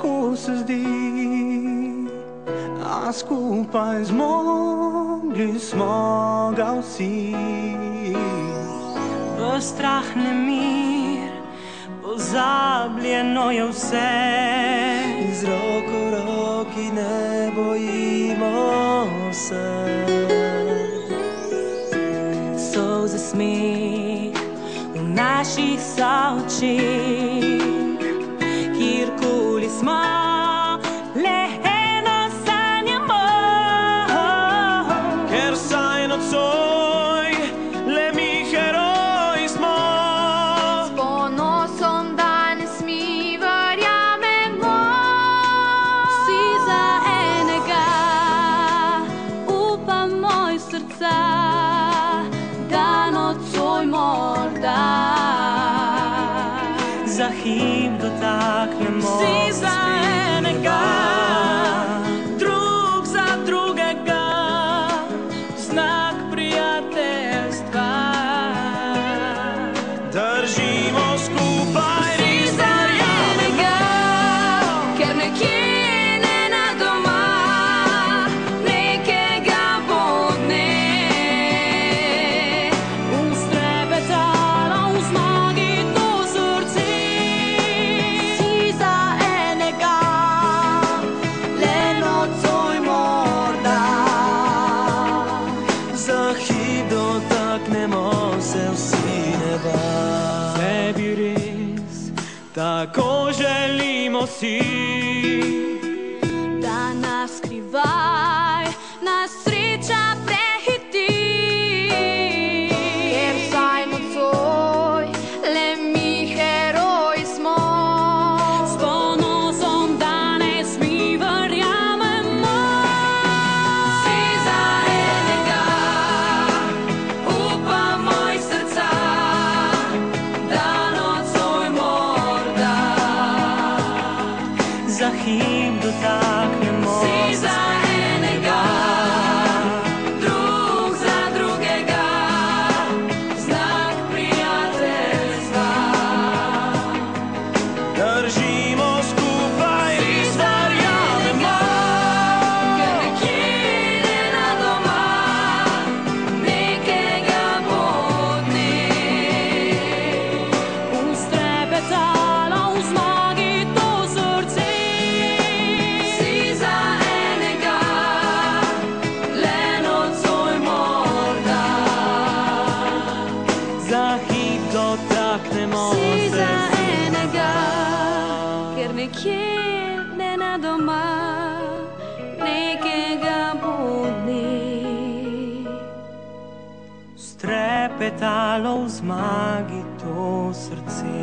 težko se zdi, a skupaj zmogli smo ga vsi. V strah nemir, pozabljeno je vse, iz rok v roki ne bojimo se. Solze, smeh v naših očih, kjerkoli smo, le eno sanjamo, ker saj nocoj le mi heroji smo. S ponosom danes mi verjamemo, vsi za enega, upa moj srca, da nocoj morda za hip dotaknemo vsi za enega, drug za drugega, znak prijateljstva. Držimo skupaj, vsi za enega, ker nekje nenadoma nekega bo dne ustrepetalo v zmagi to srce. Vsi za enega, le nocoj morda za hip dotaknemo se vsi neba. Sebi res tako želimo si, da nas skrivaj nas sreča prehiti, ker saj nocoj le mi heroji smo. S ponosom danes mi verjamemo, vsi za enega, upa moj srca, da nocoj morda za hip dotaknemo vsi za enega, drug za drugega, znak prijateljstva. držimo skupaj, res verjamemo, Ker nekje nenadoma nekega bo dne ustrepetalo v zmagi to srce. Vsi za enega, le nocoj morda za hip dotaknemo vsi se za vsi. enega, ker nekje nenadoma nekega bo dne Strepetalo v zmagi to srce.